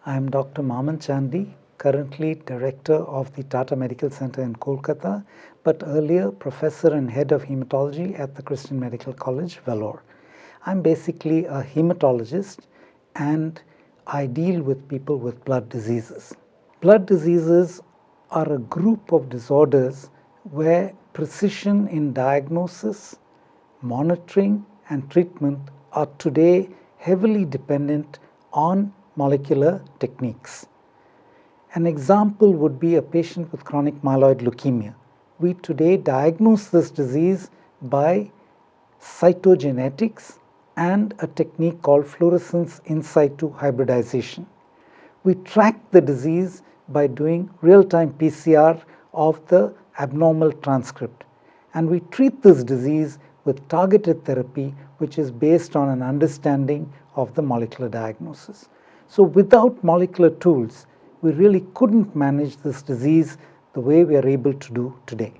I am Dr. Mammen Chandy, currently Director of the Tata Medical Centre in Kolkata, but earlier Professor and Head of Hematology at the Christian Medical College, Vellore. I'm basically a hematologist and I deal with people with blood diseases. Blood diseases are a group of disorders where precision in diagnosis, monitoring, and treatment are today heavily dependent on molecular techniques. An example would be a patient with chronic myeloid leukemia. We today diagnose this disease by cytogenetics and a technique called fluorescence in situ hybridization. We track the disease by doing real-time PCR of the abnormal transcript, and we treat this disease with targeted therapy which is based on an understanding of the molecular diagnosis. So without molecular tools, we really couldn't manage this disease the way we are able to do today.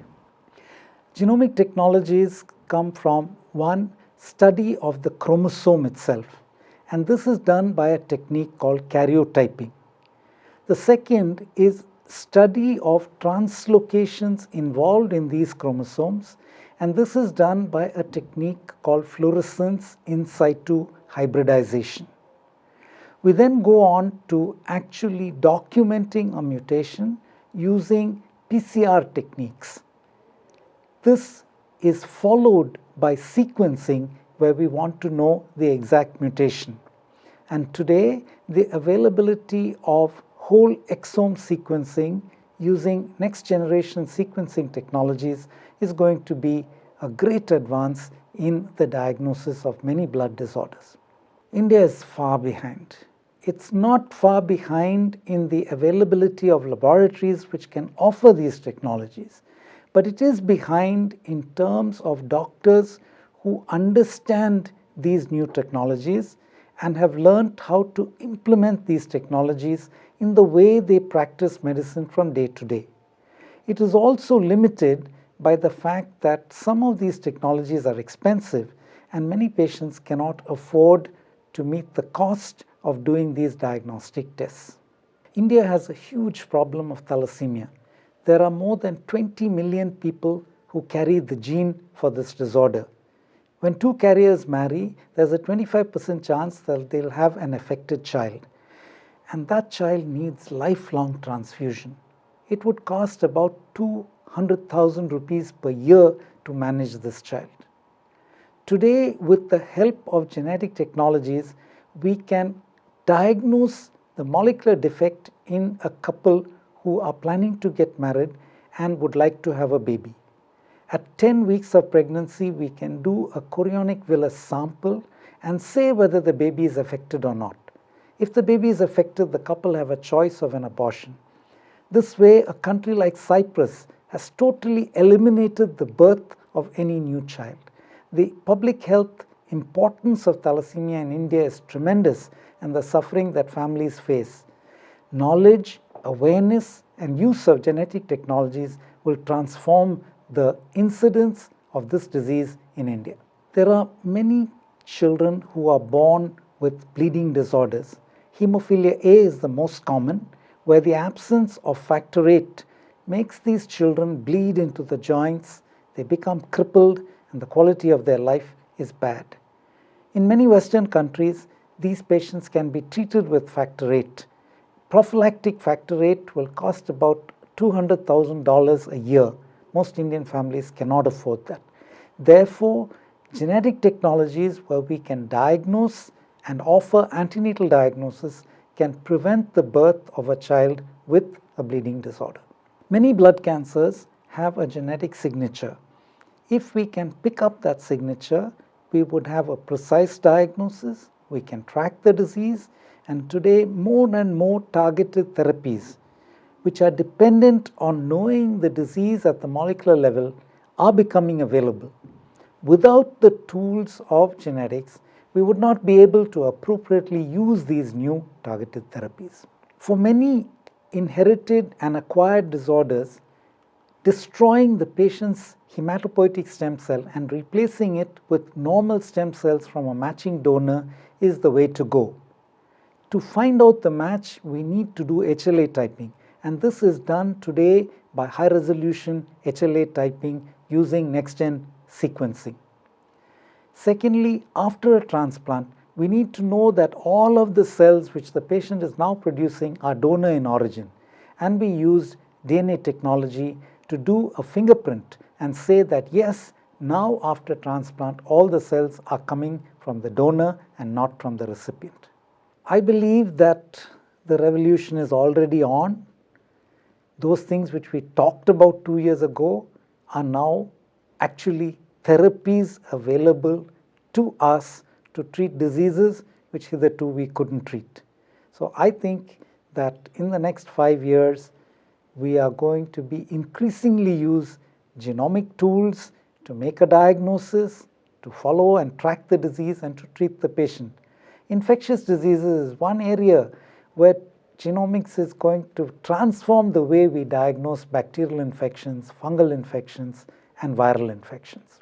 Genomic technologies come from one, study of the chromosome itself, and this is done by a technique called karyotyping. The second is study of translocations involved in these chromosomes, and this is done by a technique called fluorescence in situ hybridization. We then go on to actually documenting a mutation using PCR techniques. This is followed by sequencing where we want to know the exact mutation. And today, the availability of whole exome sequencing using next generation sequencing technologies is going to be a great advance in the diagnosis of many blood disorders. India is far behind. It's not far behind in the availability of laboratories which can offer these technologies, but it is behind in terms of doctors who understand these new technologies and have learned how to implement these technologies in the way they practice medicine from day to day. It is also limited by the fact that some of these technologies are expensive and many patients cannot afford to meet the cost of doing these diagnostic tests. India has a huge problem of thalassemia. There are more than 20 million people who carry the gene for this disorder. When two carriers marry, there's a 25% chance that they'll have an affected child. And that child needs lifelong transfusion. It would cost about 200,000 rupees per year to manage this child. Today, with the help of genetic technologies, we can diagnose the molecular defect in a couple who are planning to get married and would like to have a baby. At 10 weeks of pregnancy, we can do a chorionic villus sample and say whether the baby is affected or not. If the baby is affected, the couple have a choice of an abortion. This way, a country like Cyprus has totally eliminated the birth of any new child. The public health importance of thalassemia in India is tremendous, and the suffering that families face. Knowledge, awareness, and use of genetic technologies will transform the incidence of this disease in India. There are many children who are born with bleeding disorders. Hemophilia A is the most common, where the absence of factor VIII makes these children bleed into the joints, they become crippled, and the quality of their life is bad. In many Western countries, these patients can be treated with factor VIII. Prophylactic factor VIII will cost about $200,000 a year. Most Indian families cannot afford that. Therefore, genetic technologies where we can diagnose and offer antenatal diagnosis can prevent the birth of a child with a bleeding disorder. Many blood cancers have a genetic signature. If we can pick up that signature, we would have a precise diagnosis, we can track the disease, and today more and more targeted therapies, which are dependent on knowing the disease at the molecular level, are becoming available. Without the tools of genetics, we would not be able to appropriately use these new targeted therapies. For many inherited and acquired disorders, destroying the patient's hematopoietic stem cell and replacing it with normal stem cells from a matching donor is the way to go. To find out the match, we need to do HLA typing, and this is done today by high resolution HLA typing using next-gen sequencing. Secondly, after a transplant, we need to know that all of the cells which the patient is now producing are donor in origin, and we used DNA technology to do a fingerprint and say that yes, now after transplant all the cells are coming from the donor and not from the recipient. I believe that the revolution is already on. Those things which we talked about 2 years ago are now actually therapies available to us to treat diseases which hitherto we couldn't treat. So I think that in the next 5 years, we are going to be increasingly use genomic tools to make a diagnosis, to follow and track the disease and to treat the patient. Infectious diseases is one area where genomics is going to transform the way we diagnose bacterial infections, fungal infections, and viral infections.